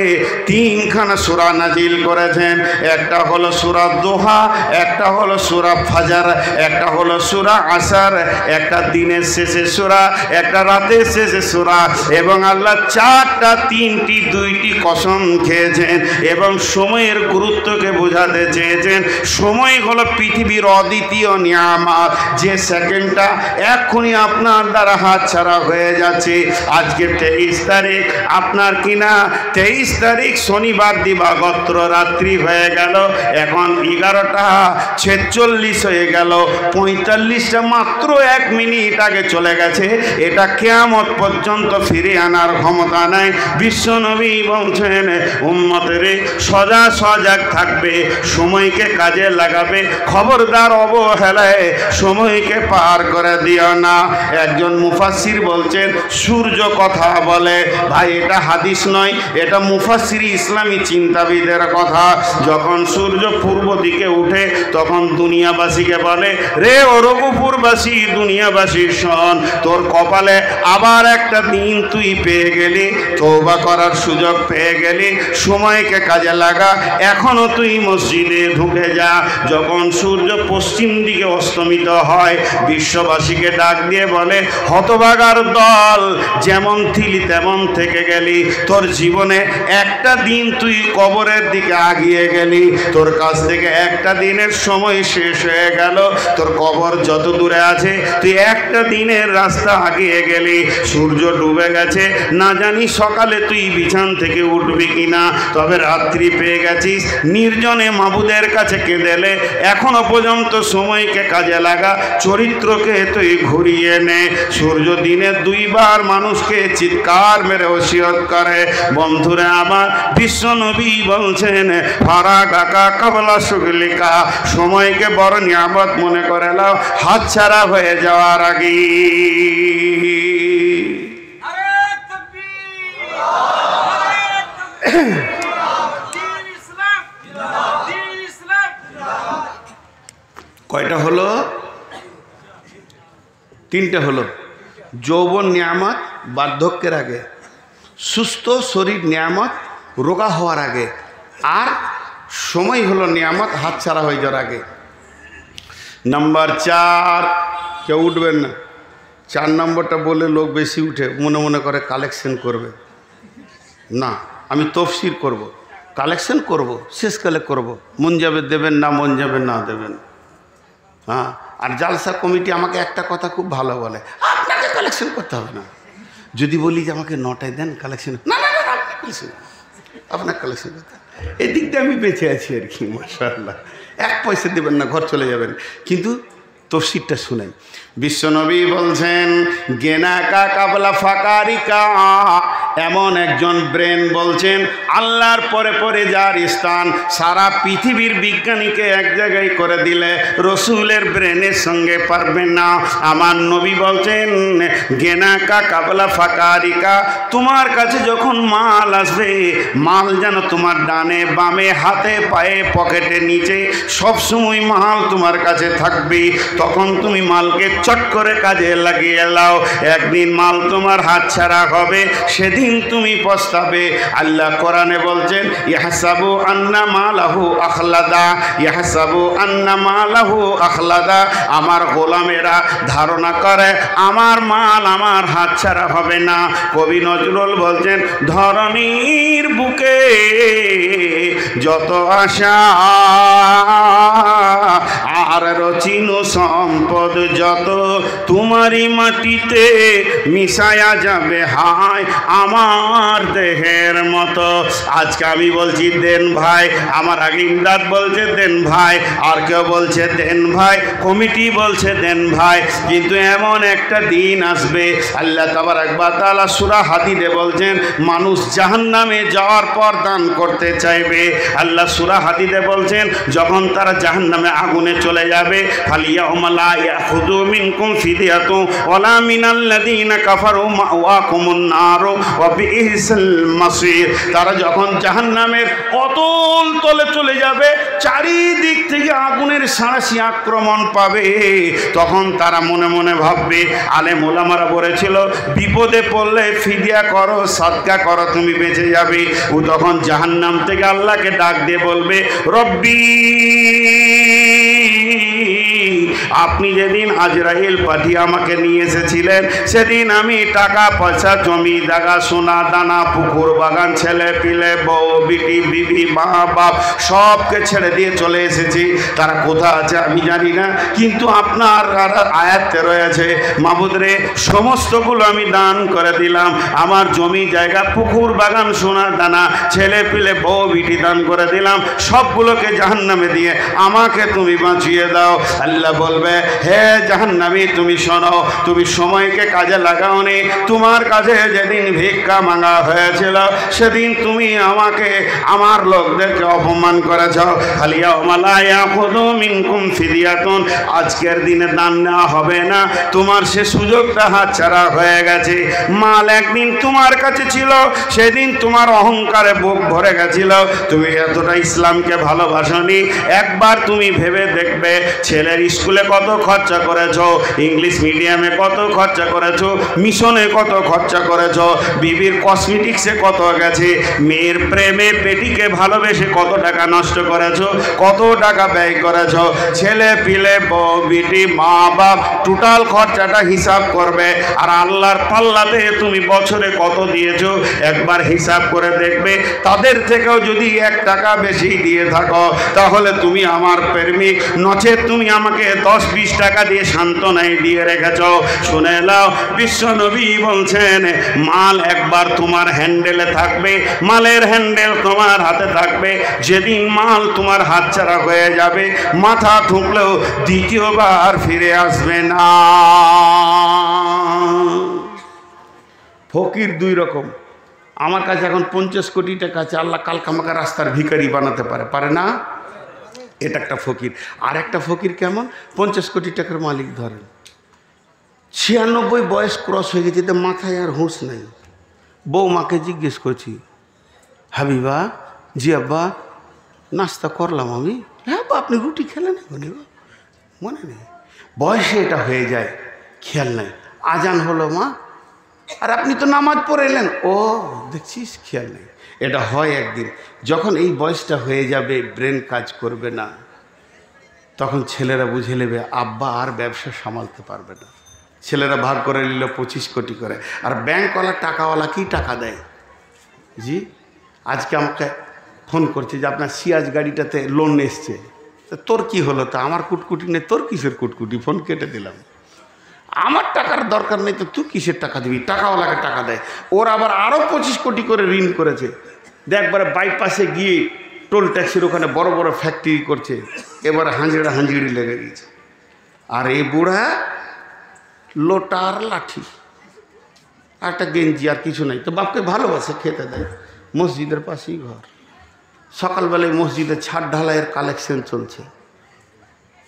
3খানা সূরা নাজিল করেছেন। একটা হলো সূরা দোহা, একটা হলো সূরা ফাজর, একটা হলো সূরা আসর, একটা দিনের শেষে সূরা, একটা রাতের শেষে সূরা। এবং আল্লাহ 4টা 3টি 2টি কসম খেয়েছেন এবং সময়ের গুরুত্বকে বোঝাতে চেয়েছেন। সময় হলো পৃথিবীর অদ্বিতীয় নিয়ামত, যে সেকেন্ডটা এক্ষুনি আপনার দ্বারা হাত ছাড়া হয়ে যাচ্ছে। আজকে 23 তারিখ, আপনার কিনা 23 তারিখ শনিবার দিবাগত রাত্রি হয়ে গেল, এখন 11:46 হয়ে গেল, 45টা মাত্র 1 মিনিট আগে চলে গেছে। এটা কিয়ামত পর্যন্ত ফিরে আনার ক্ষমতা নাই। বিশ্বনবী বলছেন উম্মতেরে সজাগ থাকবে, সময়কে কাজে লাগাবে, খবরদার অবহেলায় সময়কে পার করে দিও না। একজন মুফাসসির বলছেন সূর্য কথা বলে, ভাই এটা হাদিস নয়, এটা মুফাসসিরি ইসলামী চিন্তাবিদের কথা। যখন সূর্য পূর্ব দিকে উঠে তখন দুনিয়াবাসীকে বলে, রে অরগপুরবাসী, দুনিয়াবাসী শোন, তোর কপালে আবার একটা দিন তুই পেয়ে গেলি, তওবা করার সুযোগ পেয়ে গেলি, সময়কে কাজে লাগা, এখনো তুই মসজিদে ঢুকে যা। যখন সূর্য পশ্চিম দিকে অস্তমিত হয়, বিশ্ববাসীকে ডাক দিয়ে বলে, হতভাগার দল, যেমন থিলি তেমন থেকে গেলি, তোর জীবনে একটা দিন তুই কবরের দিকে আগিয়ে গেলি, তোর কাছ থেকে একটা দিনের সময় শেষ হয়ে গেল, তোর কবর যত দূরে আছে তুই একটা দিনের রাস্তা আগিয়ে গেলি। সূর্য ডুবে গেছে, না জানি সকালে তুই বিছান থেকে উঠবি কিনা, তবে রাত্রি পেয়ে গেছিস, নির্জনে মাবুদের কাছে কেঁদেলে, এখনো পর্যন্ত সময়কে কাজে লাগা, চরিত্রকে তুই ঘুরিয়ে নে। সূর্য দিনে 2 বার মানুষকে চিৎকার মেরে ওসিয়ত করে। বন্ধুরা আমার, বিশ্বনবী বলছেন ফারাগাকা কাবলা শুগলিকা, সময়কে বড় নিয়ামত মনে করে নাও হাতছাড়া হয়ে যাওয়ার আগে। কয়টা হলো? 3টে হলো। যৌবন নিয়ামত বার্ধক্যের আগে, সুস্থ শরীর নিয়ামত রোগা হওয়ার আগে, আর সময় হলো নিয়ামত হাতছাড়া হয়ে যাওয়ার আগে। নাম্বার 4, কেউ উঠবেন না। 4 নম্বরটা বলে লোক বেশি উঠে, মনে মনে করে কালেকশন করবে। না, আমি তফসির করব, কালেকশন করব, শেষকালে করব। মন যাবে দেবেন, না মন যাবে না দেবেন। হ্যাঁ, আর জালসা কমিটি আমাকে একটা কথা খুব ভালো বলে, আপনাকে কালেকশন করতে হবে না। যদি বলি যে আমাকে 9টায় দেন কালেকশন, না না না, আপনার কালেকশন করতে, এদিক দিয়ে আমি বেঁচে আছি আর কি, মাশাআল্লাহ। 1 পয়সা দেবেন না, ঘর চলে যাবেন, কিন্তু তফসিরটা শুনেন। বিশ্বনবী বলছেন গেনাকা কাবলা ফাকারিকা, এমন একজন ব্রেন বলছেন আল্লাহর পরে পরে যার স্থান, সারা পৃথিবীর বিজ্ঞানীকে এক জায়গায় করে দিলে রসুলের ব্রেনের সঙ্গে পারবেন না। আমার নবী বলছেন গেনাকা কাবলা ফাকারিকা, তোমার কাছে যখন মাল আসবে, মাল যেন তোমার ডানে বামে হাতে পায়ে পকেটে নিচে সবসময় মাল তোমার কাছে থাকবে। তখন তুমি মালকে চট করে কাজে লাগিয়ে লাও। একদিন মাল তোমার হাত ছাড়া হবে, সেদিন তুমি পস্তাবে। আল্লাহ কোরআনে বলছেন ইয়াহসাবু আন্না মালাহু আখলাদা, ইয়াহসাবু আন্না মালাহু আখলাদা। আমার গোলামেরা ধারণা করে আমার মাল আমার হাত ছাড়া হবে না। কবি নজরুল বলছেন ধরণীর বুকে যত আশা আর রচিন সম্পদ যত তোমারই মাটিতে মিশায়া যাবে হায় আমার দেহের মতো। আজকে আমি বলছি দেন ভাই, আমার আগে ইমদাদ বলছে দেন ভাই, আর কেউ বলছে দেন ভাই, কমিটি বলছে দেন ভাই। কিন্তু এমন একটা দিন আসবে, আল্লাহ তাবারক ওয়া তাআলা সূরা হাদীদে বলছেন মানুষ জাহান্নামে যাওয়ার পর দান করতে চাইবে। আল্লাহ সূরা হাদীদে বলছেন যখন তারা জাহান্নামে আগুনে চলে যাবে, ফালিয়াউমা লা ইয়াখুযু মিনকুম ফিদিয়াতুন ওয়ালা মিনাল্লাযীনা কাফারু মাওয়াকুমুন নার ওয়া বিইসাল মাসীর। তারা যখন জাহান্নামের অতল তলে চলে যাবে, চারিদিক থেকে আগুনের সাঁড়াশি আক্রমণ পাবে, তখন তারা মনে মনে ভাববে, আলেম ওলামারা বলেছিল বিপদে পড়লে ফিদিয়া করো, সাদকা করো, তুমি বেঁচে যাবে। ও তখন জাহান্নাম থেকে আল্লাহকে ডাক দিয়ে বলবে, রব্বি আপনি যেদিন আজরাইল পাঠিয়ে আমাকে নিয়ে এসেছিলেন, সেদিন আমি টাকা পয়সা, জমি জায়গা, সোনা দানা, পুকুর বাগান, ছেলে পিলে, বউ বিটি, বিবি, মা বাপ সবকে ছেড়ে দিয়ে চলে এসেছি। তারা কোথা আছে আমি জানি না, কিন্তু আপনার আয়াতে রয়েছে মাবুদ রে সমস্তগুলো আমি দান করে দিলাম। আমার জমি জায়গা, পুকুর বাগান, সোনা দানা, ছেলে পিলে, বউ বিটি দান করে দিলাম, সবগুলোকে জাহান্নামে দিয়ে আমাকে তুমি বাঁচিয়ে দাও। আল্লাহ বলবে, হে জাহান্নামী তুমি শোনো, তুমি সময়কে কাজে লাগাওনি। তোমার কাছে যেদিন ভিক্ষা মাঙ্গা হয়েছিল, সেদিন তুমি আমাকে, আমার লোকদেরকে অপমান করেছ। ফালিয়াউমা লা ইয়াখুযু মিনকুম ফিদিয়াতুন, আজকের দিনে দান নেওয়া হবে না, তোমার সে সুযোগটা হাতছাড়া হয়ে গেছে। মাল একদিন তোমার কাছে ছিল, সেদিন তোমার অহংকারে বুক ভরে গেছিল, তুমি এতটা ইসলামকে ভালোবাসনি। একবার তুমি ভেবে দেখবে, ছেলের স্কুলে কত খরচা করেছ, ইংলিশ মিডিয়ামে কত খরচা করেছ, মিশনে কত খরচা করেছ, বিবির কসমেটিক্সে কত গেছে, মেয়ের প্রেমে পেটিকে ভালোবেসে কত টাকা নষ্ট করেছ, কত টাকা ব্যয় করেছ। ছেলে পিলে, বউ বিটি, মা বাপ, টোটাল খরচাটা হিসাব করবে। আর আল্লাহর পাল্লাতে তুমি বছরে কত দিয়েছ একবার হিসাব করে দেখবে। তাদের থেকেও যদি 1 টাকা বেশি দিয়ে থাকো, তাহলে তুমি আমার প্রেমিক, নচেত তুমি আমাকে 10-20 টাকা দিয়ে সান্ত্বনায় দিয়ে রেখেছ। শুনে নাও, বিশ্ব নবী বলছেন মাল একবার তোমার হ্যান্ডেলে থাকবে, মালের হ্যান্ডেল তোমার হাতে থাকবে। যেদিন মাল তোমার হাতছাড়া হয়ে যাবে, মাথা ঠুকলেও দ্বিতীয়বার ফিরে আসবে না। ফকির 2 রকম। আমার কাছে এখন 50 কোটি টাকা আছে, আল্লাহ কালকে আমাকে রাস্তার ভিখারি বানাতে পারে, পারে না? এটা একটা ফকির। আর একটা ফকির কেমন, 50 কোটি টাকার মালিক ধরেন, 96 বয়স ক্রস হয়ে গেছে, মাথায় আর হুঁশ নেই। বৌমাকে জিজ্ঞেস করছি, হাবিবা, জি আব্বা নাস্তা করলাম আমি। হ্যাঁ আব্বা, আপনি রুটি খেলেন? মনে নেই। বয়সে এটা হয়ে যায়, খেয়াল নাই। আজান হলো মা, আর আপনি তো নামাজ পড়ে এলেন, ও দেখছিস, খেয়াল নেই। এটা হয় একদিন, যখন এই বয়সটা হয়ে যাবে, ব্রেন কাজ করবে না, তখন ছেলেরা বুঝে নেবে আব্বা আর ব্যবসা সামালতে পারবে না। ছেলেরা ভাগ করে নিল 25 কোটি করে। আর ব্যাংকওয়ালা, টাকাওয়ালা কি টাকা দেয়? জি, আজকে আমাকে ফোন করছে যে আপনার সিয়াজ গাড়িটাতে লোন এসছে। তা তোর কি হলো? তা আমার কুটকুটি নেই। তোর কিসের কুটকুটি? ফোন কেটে দিলাম। আমার টাকার দরকার নেই, তো তুই কিসের টাকা দিবি? টাকাওয়ালাকে টাকা দেয়। ওর আবার আরও 25 কোটি করে ঋণ করেছে। একবারে বাইপাসে গিয়ে টোল ট্যাক্সির ওখানে বড় বড় ফ্যাক্টরি করছে, এবারে হাঁজিড়ি লেগে গেছে। আর এই বুড়া লোটার লাঠি, একটা গেঞ্জি, আর কিছু নাই। তো বাপকে ভালোবাসে, খেতে দেয়। মসজিদের পাশেই ঘর। সকালবেলায় মসজিদে ছাদ ঢালাইয়ের কালেকশন চলছে।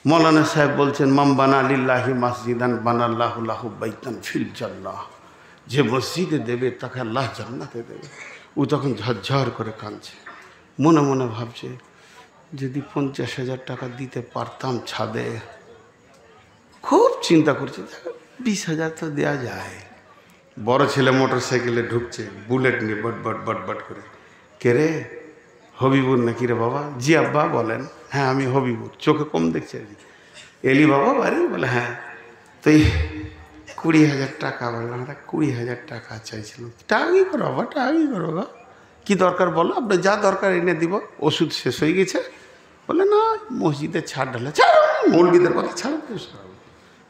মৌলানা সাহেব বলছেন, মাম বানা লিল্লাহি মসজিদান বানাল্লাহু লাহু বাইতান ফিল জান্নাহ, যে মসজিদে দেবে তাকে আল্লাহ জান্নাতে দেবে। ও তখন ঝরঝর করে কাঁদছে, মনে মনে ভাবছে যদি 50,000 টাকা দিতে পারতাম ছাদে। খুব চিন্তা করছে, 20,000 তো দেওয়া যায়। বড় ছেলে মোটর সাইকেলে ঢুকছে, বুলেট নিয়ে বট বট বট বট করে। কে রে, হবিবুর নাকি রে বাবা? জি আব্বা বলেন। হ্যাঁ আমি হবিবুর। চোখে কম দেখছে। এলি বাবা বাড়ি? বলে হ্যাঁ। তো 20,000 টাকা বললাম। 20,000 টাকা চাইছিলাম। টাকাই করো বাবা, টাকাই করো গা। কী দরকার বলো? আপনার যা দরকার এনে দিব। ওষুধ শেষ হয়ে গেছে। বলে না, মসজিদে ছাড় ঢালে। ছাড়ো মৌলবীদের কথা ছাড়ো,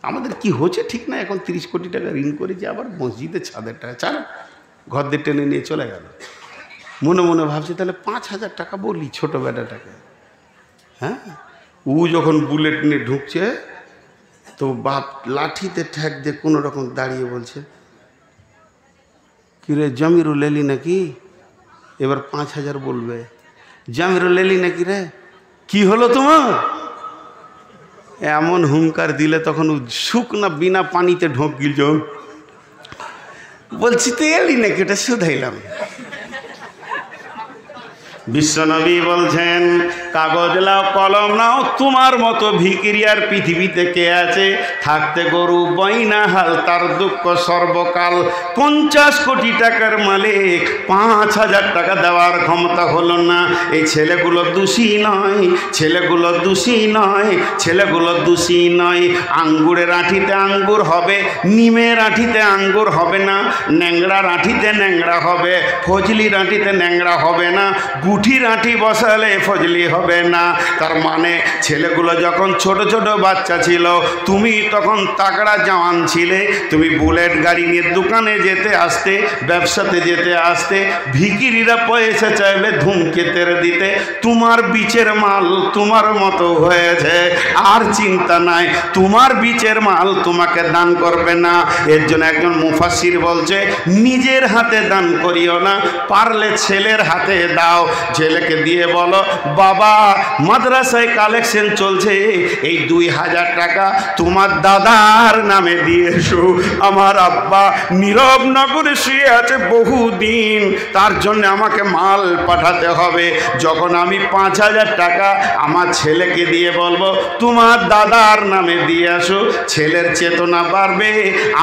আমাদের কি হচ্ছে ঠিক না, এখন 30 কোটি টাকা ঋণ করেছি, আবার মসজিদে ছাদের টাকা, ছাড়ো, ঘর দিয়ে টেনে নিয়ে চলে গেল। মনে মনে ভাবছে তাহলে 5,000 টাকা বলি ছোট বেটাটাকে। হ্যাঁ, ও যখন বুলেট নিয়ে ঢুকছে তো বাপ লাঠিতে ঠ্যাক দিয়ে কোনো রকম দাঁড়িয়ে বলছে, কিরে জমিরুল এলি নাকি, এবার 5,000 বলবে। জমিরুল এলি নাকি রে, কি হলো তোমার? এমন হুঙ্কার দিলে তখন শুকনা বিনা পানিতে ঢোক গিল, বলছি তো এলি নাকি, ওটা শুধাইলাম। বিশ্বনবী বলছেন, কাগজ নাও কলম নাও, তোমার মতো ভিকিরিয়ার পৃথিবীতে কে আছে? থাকতে গরু বইনা হাল, তার দুঃখ সর্বকাল। 50 কোটি টাকার মালিক 5,000 টাকা দেওয়ার ক্ষমতা হলো না। এই ছেলেগুলো দোষী নয়, ছেলেগুলো দোষী নয়, ছেলেগুলো দোষী নয়। আঙ্গুরের আঁঠিতে আঙ্গুর হবে, নিমের আঁঠিতে আঙ্গুর হবে না, ন্যাংড়ার আঁঠিতে ন্যাংড়া হবে, ফজলির আঁঠিতে ন্যাংড়া হবে না, গুঠির আঁঠি বসালে ফজলি হবে না। তার মানে ছেলেগুলো যখন ছোট ছোট বাচ্চা ছিল, তুমি তখন তাগড়া জওয়ান ছিলে, তুমি বুলেট গাড়ি নিয়ে দোকানে যেতে আসতে, ব্যবসাতে যেতে আসতে, ভিকিরিরা পয়সা চাইলে ধূমকেতের দিতে। তোমার বীচের মাল তোমার মতো হয়েছে, আর চিন্তা নাই, তোমার বীচের মাল তোমাকে দান করবে না। এর জন্য একজন মুফাসসির বলছে, নিজের হাতে দান করিও না, পারলে ছেলের হাতে দাও। ছেলেকে দিয়ে বলো, বাবা মাদ্রাসায় কালেকশন চলছে, এই 2,000 টাকা তোমার দাদার নামে দিয়ে এসো। আমার আব্বা নীরব নগরে শুয়ে আছে বহুদিন, তার জন্য আমাকে মাল পাঠাতে হবে। যখন আমি 5,000 টাকা আমার ছেলেকে দিয়ে বলবো তোমার দাদার নামে দিয়ে আসো, ছেলের চেতনা বাড়বে,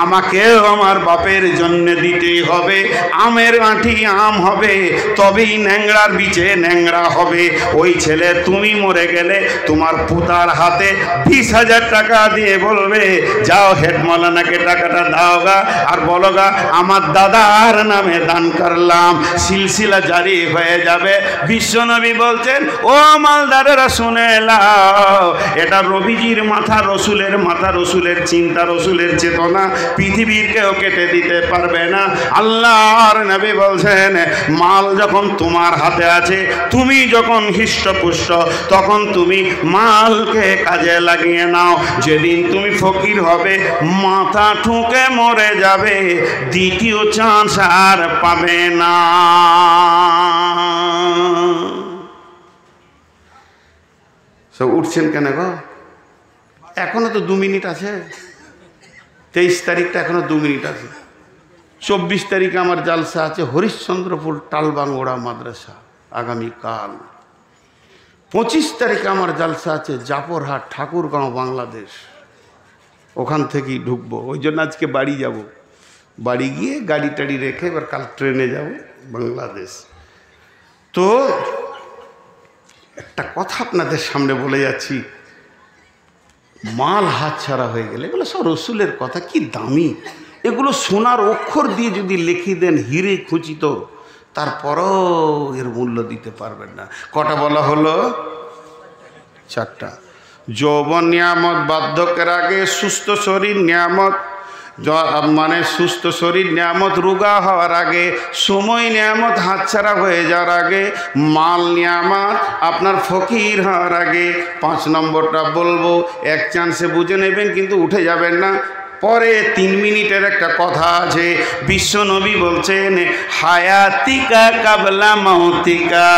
আমাকেও আমার বাপের জন্য দিতেই হবে। আমের আঁঠি আম হবে, তবেই ন্যাংড়ার বিচে ন্যাংড়া হবে। ওই ছেলে তুমি মরে গেলে তোমার পুতার হাতে 20,000 টাকা দিয়ে বলবে, যাও হেড মৌলানাকে টাকাটা দাও গা, আর বলো গা আমার দাদার নামে দান করলাম। সিলসিলা জারি হয়ে যাবে। বিশ্বনবী বলছেন, ও মালদারেরা শুনে লাও, এটা রবিজির মাথা, রসুলের মাথা, রসুলের চিন্তা, রসুলের চেতনা, পৃথিবীর কেউ কেটে দিতে পারবে না। আল্লাহর নবী বলছেন, মাল যখন তোমার হাতে আছে, তুমি যখন হৃষ্টপুষ্ট, তখন তুমি মালকে কাজে লাগিয়ে নাও। যেদিন তুমি ফকির হবে, মাথা ঠুকে মরে যাবে, দ্বিতীয় চান্স আর পাবে না। সব উঠছেন কেন গো? এখনো তো 2 মিনিট আছে। 23 তারিখটা এখনো 2 মিনিট আছে। 24 তারিখে আমার জালসা আছে হরিশ্চন্দ্রপুর টালবাংড়া মাদ্রাসা, আগামীকাল। 25 তারিখে আমার জালসা আছে জাফরহাট ঠাকুরগাঁও বাংলাদেশ, ওখান থেকেই ঢুকবো। ওই জন্য আজকে বাড়ি যাব, বাড়ি গিয়ে গাড়ি টাড়ি রেখে এবার কাল ট্রেনে যাব বাংলাদেশ। তো একটা কথা আপনাদের সামনে বলে যাচ্ছি, মাল হাতছাড়া হয়ে গেলে, এগুলো সব রসুলের কথা, কি দামি এগুলো। সোনার অক্ষর দিয়ে যদি লিখে দেন হিরে খচিত, তারপরও এর মূল্য দিতে পারবেন না। কটা বলা হলো? 4টা। যৌবন নিয়ামত, বার্ধক্যের আগে সুস্থ শরীর নিয়ামত, মানে সুস্থ শরীর নিয়ামত, রোগা হওয়ার আগে, সময় নিয়ামত হাতছাড়া হয়ে যাওয়ার আগে, মাল নিয়ামত আপনার ফকির হওয়ার আগে। 5 নম্বরটা বলবো, এক চান্সে বুঝে নেবেন, কিন্তু উঠে যাবেন না। পরে 3 মিনিটের একটা কথা আছে। বিশ্বনবী বলছেন, হায়াতিকা কাবলা মাউতিকা।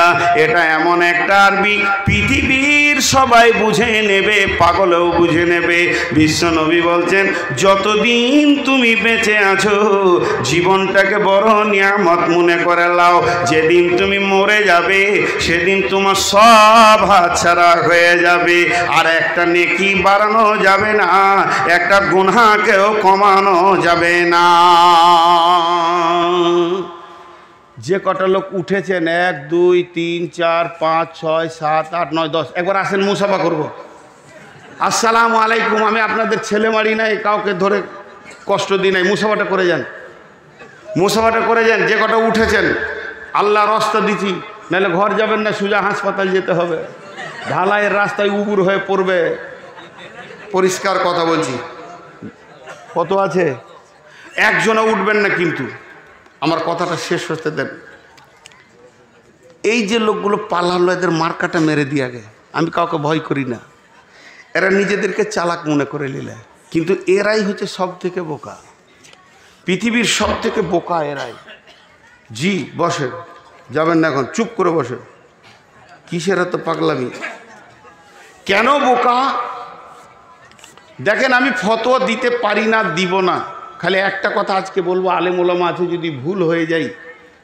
এটা এমন একটা আরবি, পৃথিবীর সবাই বুঝে নেবে, পাগলেও বুঝে নেবে। বিশ্বনবী বলছেন, যতদিন তুমি বেঁচে আছো, জীবনটাকে বড় নিয়ামত মনে করে লাও। যেদিন তুমি মরে যাবে, সেদিন তোমার সব হাতছাড়া হয়ে যাবে। আর একটা নেকি বাড়ানো যাবে না, একটা গুনাহকে কমানো যাবে না। যে কটা লোক উঠেছেন, 1 2 3 4 5 6 7 8 9 10, একবার আসেন, মুসাফা করব। আসসালামু আলাইকুম। আমি আপনাদের ছেলে মারি নাই, কাউকে ধরে কষ্ট দিই নাই। মুসাফাটা করে যান, মুসাফাটা করে যান। যে কটা উঠেছেন, আল্লাহ রাস্তা দিচ্ছি, নাহলে ঘর যাবেন না, সোজা হাসপাতাল যেতে হবে। ঢালাইয়ের রাস্তায় উবুর হয়ে পড়বে, পরিষ্কার কথা বলছি। কত আছে? একজনে উঠবেন না কিন্তু, আমার কথাটা শেষ হতে দেন। এই যে লোকগুলো পালালো, এদের মার্কাটা মেরে দিয়ে আগে। আমি কাউকে ভয় করি না, এরা নিজেদেরকে চালাক মনে করে নিলে, কিন্তু এরাই হচ্ছে সব থেকে বোকা, পৃথিবীর সব থেকে বোকা এরাই। জি বসে যাবেন না এখন, চুপ করে বসে। কিসের এত পাগলামি? কেন বোকা? দেখেন, আমি ফতোয়া দিতে পারি না, দিব না। খালি একটা কথা আজকে বলবো, আলেম ওলামা আছে, যদি ভুল হয়ে যায়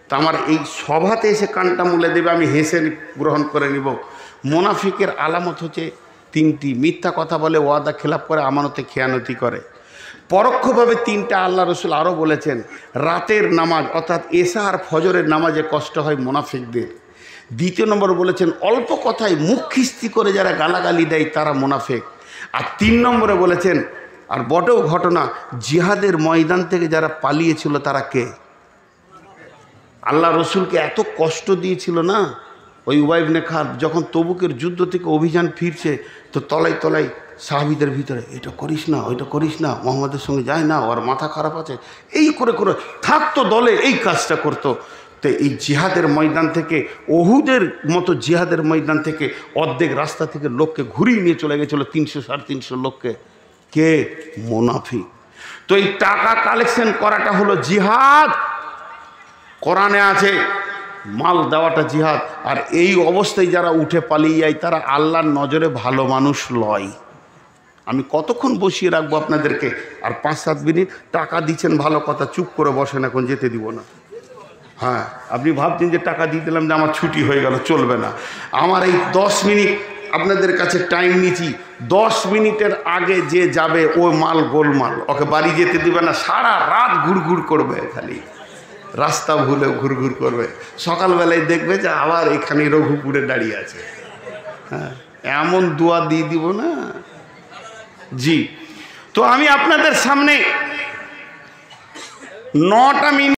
তা আমার এই সভাতে এসে কানটা মুলে দেবে, আমি হেসে গ্রহণ করে নিব। মোনাফিকের আলামত হচ্ছে তিনটি: মিথ্যা কথা বলে, ওয়াদা খেলাপ করে, আমানতে খেয়ানতি করে। পরোক্ষভাবে তিনটা আল্লাহ রসুল আরও বলেছেন। রাতের নামাজ অর্থাৎ এশা আর ফজরের নামাজে কষ্ট হয় মোনাফিকদের। দ্বিতীয় নম্বর বলেছেন, অল্প কথায় মুখ খিস্তি করে যারা গালাগালি দেয় তারা মোনাফিক। আর 3 নম্বরে বলেছেন, আর বটেও ঘটনা, জিহাদের ময়দান থেকে যারা পালিয়েছিল তারা কে? আল্লাহ রসুলকে এত কষ্ট দিয়েছিল না ওই উবাই ইবনে খালদ, যখন তবুকের যুদ্ধ থেকে অভিযান ফিরছে, তো তলায় তলায় সাহাবীদের ভিতরে, এটা করিস না, ওইটা করিস না, মোহাম্মদের সঙ্গে যায় না, ওর মাথা খারাপ আছে, এই করে করে থাকতো দলে, এই কাজটা করতো। তো এই জিহাদের ময়দান থেকে, ওহুদের মতো জিহাদের ময়দান থেকে অর্ধেক রাস্তা থেকে লোককে ঘুরিয়ে নিয়ে চলে গেছিল, 300-350 লোককে। কে? মুনাফিক। তো এই টাকা কালেকশন করাটা হলো জিহাদ। কোরআনে আছে মাল দেওয়াটা জিহাদ। আর এই অবস্থায় যারা উঠে পালিয়ে যায় তারা আল্লাহর নজরে ভালো মানুষ লয়। আমি কতক্ষণ বসিয়ে রাখবো আপনাদেরকে? আর 5-7 মিনিট টাকা দিচ্ছেন, ভালো কথা, চুপ করে বসেন, এখন যেতে দিব না। হ্যাঁ, আপনি ভাবছেন যে টাকা দিয়ে দিলাম যে আমার ছুটি হয়ে গেল, চলবে না। আমার এই 10 মিনিট আপনাদের কাছে টাইম নিচ্ছি, 10 মিনিটের আগে যে যাবে ও মাল গোলমাল, ওকে বাড়ি যেতে দিবে না, সারা রাত ঘুরঘুর করবে, খালি রাস্তা ভুলে ঘুরঘুর করবে। সকালবেলায় দেখবে যে আবার এখানে রঘুপুরে দাঁড়িয়ে আছে। হ্যাঁ, এমন দোয়া দিয়ে দিব না। জি, তো আমি আপনাদের সামনে 9টা মিনিট